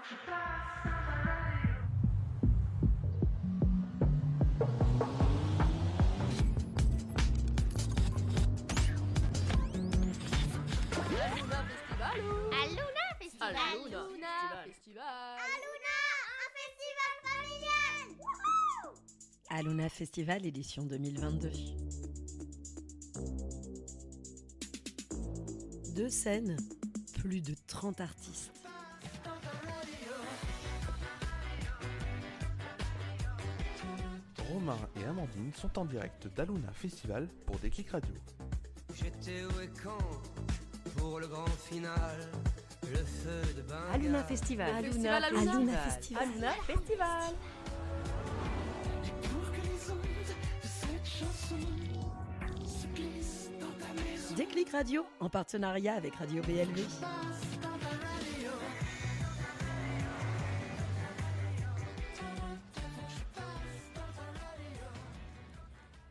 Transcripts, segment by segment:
Aluna Festival. Aluna Festival. Aluna, un festival familial. Wouhou! Aluna Festival édition 2022. 2 scènes, plus de 30 artistes. Romain et Amandine sont en direct d'Aluna Festival pour Déclic Radio. J'étais où et quand pour le grand final, le feu de Bengale. Aluna Festival. Aluna Festival. Aluna Festival. Déclic Radio, en partenariat avec Radio BLV.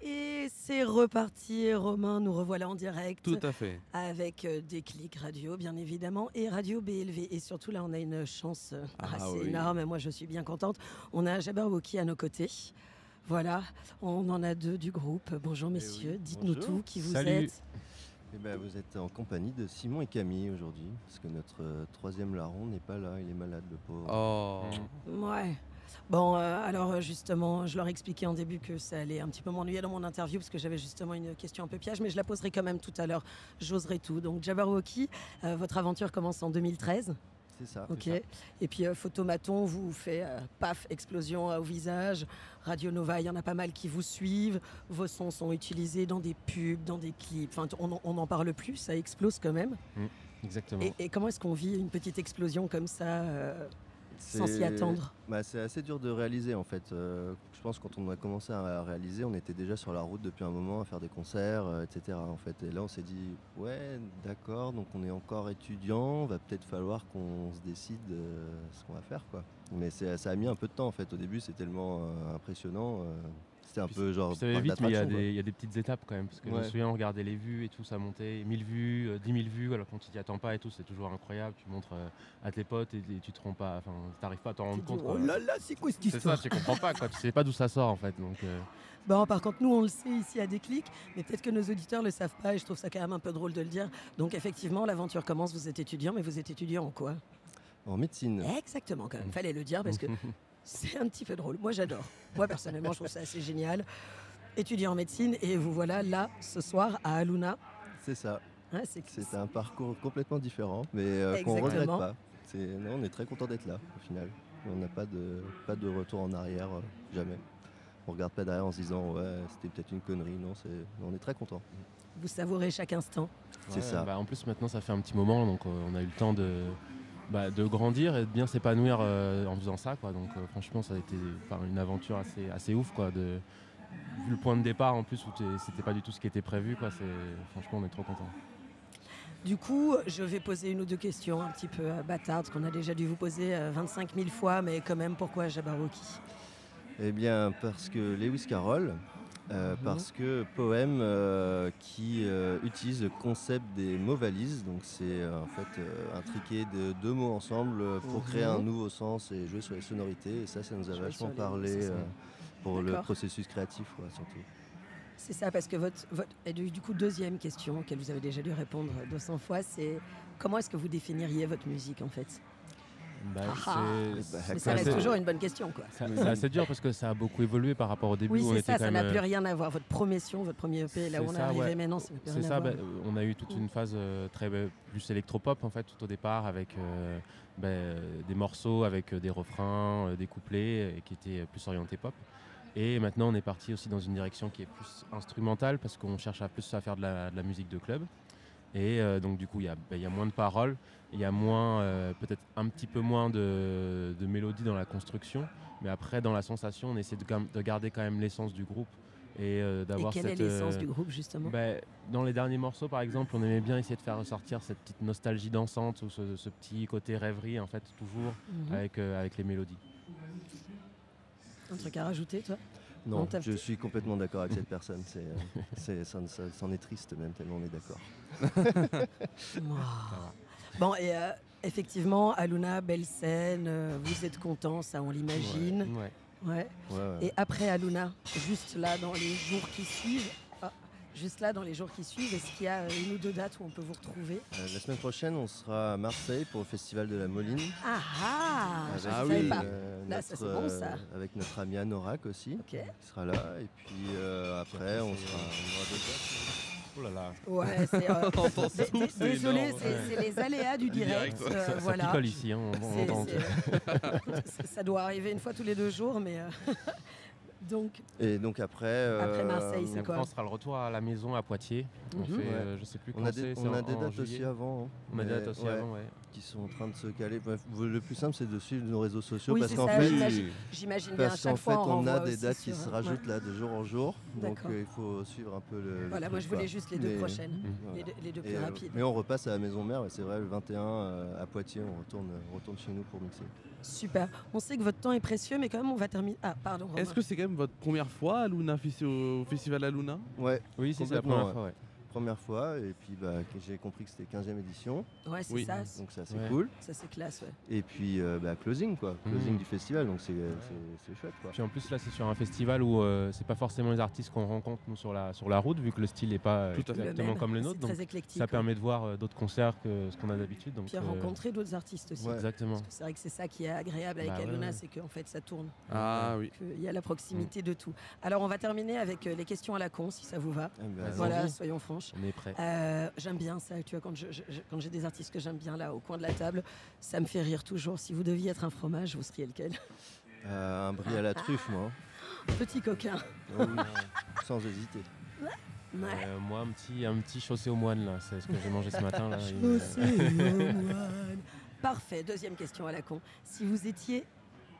Et c'est reparti, Romain, nous revoilà en direct. Tout à fait. Avec Déclic Radio, bien évidemment, et Radio BLV. Et surtout, là, on a une chance assez énorme. Moi, je suis bien contente. On a Jabberwocky à nos côtés. Voilà, on en a 2 du groupe. Bonjour, messieurs. Oui. Dites-nous Bonjour. tout, qui vous Salut. êtes. Eh ben, vous êtes en compagnie de Simon et Camille aujourd'hui, parce que notre 3e larron n'est pas là, il est malade, le pauvre. Oh. Ouais. Bon, alors justement, je leur expliquais en début que ça allait un petit peu m'ennuyer dans mon interview parce que j'avais justement une question un peu piège, mais je la poserai quand même tout à l'heure. J'oserai tout. Donc, Jabberwocky, votre aventure commence en 2013. C'est ça. Ok. Et puis Photomaton vous fait paf, explosion au visage. Radio Nova, il y en a pas mal qui vous suivent. Vos sons sont utilisés dans des pubs, dans des clips. Enfin, on n'en parle plus, ça explose quand même. Exactement. Et comment est-ce qu'on vit une petite explosion comme ça sans s'y attendre? C'est assez dur de réaliser en fait. Je pense que quand on a commencé à réaliser, on était déjà sur la route depuis un moment à faire des concerts, etc. En fait. Et là on s'est dit, ouais d'accord, donc on est encore étudiant, va peut-être falloir qu'on se décide ce qu'on va faire, quoi. Mais ça a mis un peu de temps en fait. Au début c'est tellement impressionnant. C'était un peu genre... Ça allait vite, mais d'attraction, il y a des petites étapes quand même. Parce que je me souviens, on regardait les vues et tout, ça montait 1000 vues, 10 000 vues, alors quand tu t'y attends pas et tout, c'est toujours incroyable. Tu montres à tes potes et tu te rends pas, enfin, t'arrives pas à t'en rendre compte. Oh là là, c'est quoi cette C'est histoire? ça, tu comprends pas, quoi. Tu sais pas d'où ça sort en fait. Donc, Bon, par contre, nous, on le sait ici à Déclic, mais peut-être que nos auditeurs le savent pas et je trouve ça quand même un peu drôle de le dire. Donc, effectivement, l'aventure commence, vous êtes étudiant, mais vous êtes étudiant en quoi? En médecine. Exactement, quand même. Fallait le dire parce que c'est un petit peu drôle. Moi, j'adore. Moi, personnellement, je trouve ça assez génial. Étudiant en médecine et vous voilà là, ce soir, à Aluna. C'est ça. Ouais, C'est un parcours complètement différent, mais qu'on ne regrette pas. Non, on est très content d'être là, au final. On n'a pas de retour en arrière, jamais. On ne regarde pas derrière en se disant « ouais, c'était peut-être une connerie ». Non, on est très content. Vous savourez chaque instant. C'est ça. En plus, maintenant, ça fait un petit moment, donc on a eu le temps de grandir et de bien s'épanouir en faisant ça, quoi. Donc franchement, ça a été une aventure assez ouf, quoi. Vu le point de départ en plus où c'était pas du tout ce qui était prévu, quoi. Franchement, on est trop contents. Du coup, je vais poser 1 ou 2 questions un petit peu bâtardes qu'on a déjà dû vous poser 25 000 fois, mais quand même, pourquoi Jabberwocky? Eh bien, parce que Lewis Carroll, parce que Poème qui utilise le concept des mots valises, donc c'est en fait intriquer de 2 mots ensemble pour créer un nouveau sens et jouer sur les sonorités. Et ça nous a vachement parlé pour le processus créatif, surtout. C'est ça, parce que et du coup, 2e question, auquel vous avez déjà dû répondre 200 fois, c'est comment est-ce que vous définiriez votre musique en fait? Mais ça reste toujours une bonne question, quoi. C'est assez dur parce que ça a beaucoup évolué par rapport au début. Oui, où c'est ça, ça n'a plus rien à voir. Votre premier EP, là où on est arrivé maintenant, ça n'a plus rien à voir. On a eu toute une phase très plus électropop en fait, tout au départ, avec des morceaux, avec des refrains, des couplets, qui étaient plus orientés pop. Et maintenant, on est parti aussi dans une direction qui est plus instrumentale parce qu'on cherche plus à faire de la musique de club. Et donc du coup, il y a moins de paroles, il y a peut-être un petit peu moins de mélodie dans la construction, mais après dans la sensation, on essaie de garder quand même l'essence du groupe et d'avoir quelle est l'essence du groupe justement? Dans les derniers morceaux, par exemple, on aimait bien essayer de faire ressortir cette petite nostalgie dansante ou ce petit côté rêverie en fait, toujours avec les mélodies. Un truc à rajouter, toi? Non, je suis complètement d'accord avec cette personne. Ça en est triste même, tellement on est d'accord. Bon, et Effectivement, Aluna, belle scène, vous êtes content, ça on l'imagine. Ouais. Ouais. Ouais. Et après Aluna, juste là dans les jours qui suivent, est-ce qu'il y a une ou deux dates où on peut vous retrouver? La semaine prochaine, on sera à Marseille pour le festival de la Moline. Je Avec, ne savais pas. notre, ça, c'est bon, ça. Avec notre ami Anorak aussi, Ok. qui sera là. Et puis après, on aura d'autres dates. Oh là là. Ouais, c'est désolé, énorme. c'est les aléas du direct. direct, Ça voilà. picole ici, hein, on C'est- entend. ça doit arriver une fois tous les 2 jours, mais donc Et donc après, Après Marseille, Et c'est après, quoi? on sera le retour à la maison à Poitiers. On Mhm. fait, je sais plus quand on a c'est. des, c'est on a en- des en dates juillet. aussi avant. hein. On a des Mais, dates aussi ouais, avant, ouais. qui sont en train de se caler. Bref, le plus simple, c'est de suivre nos réseaux sociaux Oui, parce c'est qu'en ça, fait, j'imagine bien à parce qu'en chaque fait, fois on a renvoie des aussi dates qui sur- se rajoutent ouais. là de jour en jour. Donc D'accord. il faut suivre un peu le. Voilà, moi je truc, voulais quoi. juste les 2 Mais- prochaines, Voilà. les deux Et, plus rapides. mais on repasse à la maison mère, et c'est vrai, le 21 à Poitiers, on retourne chez nous pour mixer. Super. On sait que votre temps est précieux, mais quand même on va terminer. Ah, pardon. Romain. Est-ce que c'est quand même votre première fois à Luna, au festival Aluna? Ouais, Oui, c'est la Complètement, première fois, ouais. première fois, et puis j'ai compris que c'était 15e édition, Ouais, c'est Oui. ça. donc c'est assez Ouais. cool. Ça c'est classe, ouais. Et puis closing Mhm. du festival, donc c'est chouette quoi. Puis en plus là c'est sur un festival où c'est pas forcément les artistes qu'on rencontre nous sur la route vu que le style n'est pas Tout à fait. exactement même. comme le C'est nôtre, donc très éclectique. ça ouais. permet de voir d'autres concerts que ce qu'on a d'habitude. Donc Puis rencontrer d'autres artistes aussi. Ouais. exactement. Parce que c'est vrai que c'est ça qui est agréable avec Bah ouais, Aluna, ouais. c'est qu'en fait ça tourne, Ah oui. qu'il y a la proximité de tout. Alors on va terminer avec les questions à la con, si ça vous va. Eh ben, Vas-y. Voilà, soyons franches. On est prêt. J'aime bien ça, tu vois, quand j'ai des artistes que j'aime bien là au coin de la table, ça me fait rire toujours. Si vous deviez être un fromage, vous seriez lequel? un brie à la truffe, moi. Petit coquin. Oh oui, sans hésiter. Ouais. Moi un petit chaussé aux moines là, c'est ce que j'ai mangé ce matin là. Chaussée aux moines. Parfait, deuxième question à la con. Si vous étiez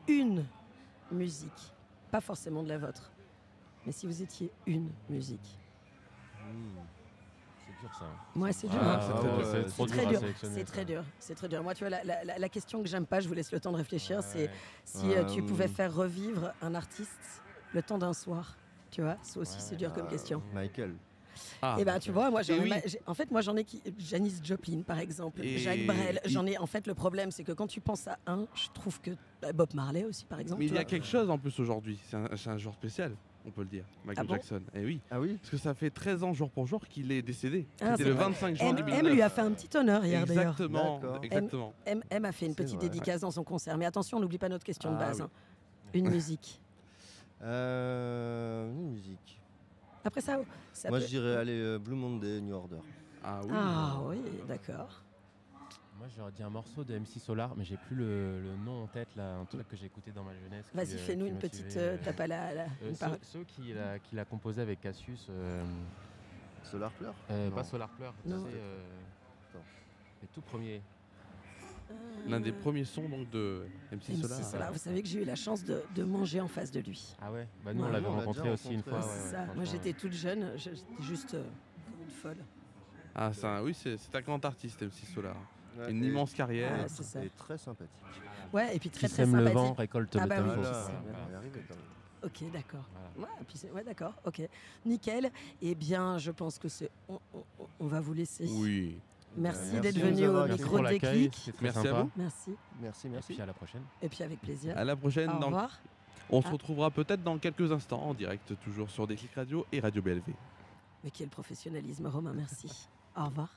une musique, pas forcément de la vôtre, mais si vous étiez une musique. C'est dur ça. Moi, c'est dur. Ah, hein. c'est Ah très ouais, dur, c'est c'est trop très dur à dur. sélectionner, C'est ça. très dur. C'est très dur. Moi, tu vois, la question que j'aime pas, je vous laisse le temps de réfléchir, c'est Ouais. si tu Euh, pouvais faire revivre un artiste le temps d'un soir. Tu vois, ça aussi, Ouais, c'est dur comme question. Michael. Ah, Et ben, tu vois, moi, Et oui. en fait, moi, j'en ai qui. Janis Joplin, par exemple, Et- Jacques Brel. J'en ai. En fait, le problème, c'est que quand tu penses à un, je trouve que Bob Marley aussi, par exemple. mais il tu y a vois. quelque chose en plus aujourd'hui. C'est un jour spécial, on peut le dire. Michael Ah bon Jackson. Eh oui. Ah oui. Parce que ça fait 13 ans jour pour jour qu'il est décédé. Ah, C'était c'est le vrai. 25 juin M 2009. lui a fait un petit honneur hier, d'ailleurs. Exactement. D'accord. Exactement. M a fait une C'est petite vrai. dédicace dans son concert. Mais attention, on n'oublie pas notre question de Ah base. oui. hein. Une musique. Une musique. Après ça, ça Moi peut- je dirais aller Blue Monday, New Order. Ah oui. Ah oui, d'accord. Moi j'aurais dit un morceau de MC Solar, mais j'ai plus le nom en tête là, un truc que j'ai écouté dans ma jeunesse. qui, Vas-y, fais-nous qui une motivait, petite tape à une parole. ceux qu'il a composé avec Cassius, Solar Fleur pas Non. Solar Pleur, Non. Attends. les tout premiers. L'un des premiers sons donc de MC MC Solar. Solar. Vous savez que j'ai eu la chance de manger en face de lui. Ah ouais, bah nous Ouais. on l'avait On l'a rencontré déjà aussi une fois. rencontré. ouais, C'est ouais, ça. Moi, franchement, j'étais toute jeune, j'étais juste comme une folle. Ah oui, c'est un grand artiste MC Solar. Ouais, Une et- immense carrière. Ah, c'est ça. Et très sympathique. Ouais, et puis très Qui très sème le vent sympathique. récolte Ah le bah oui, tempo. qui Voilà, sème le on va y arriver quand même. Ok, d'accord. Voilà. Ouais, et puis ouais, d'accord. Ok, nickel. Eh bien, je pense que c'est. On va vous laisser. Oui. Merci Merci d'être de venu nous au avoir Merci micro pour de l'accueil, Déclic. c'était très Merci à sympa. vous. Merci. Merci, Et merci. puis à la prochaine. Et puis avec plaisir. À la prochaine. Au revoir. On se Ah. retrouvera peut-être dans quelques instants en direct, toujours sur Déclic Radio et Radio BLV. Mais quel professionnalisme, Romain, merci. Au revoir.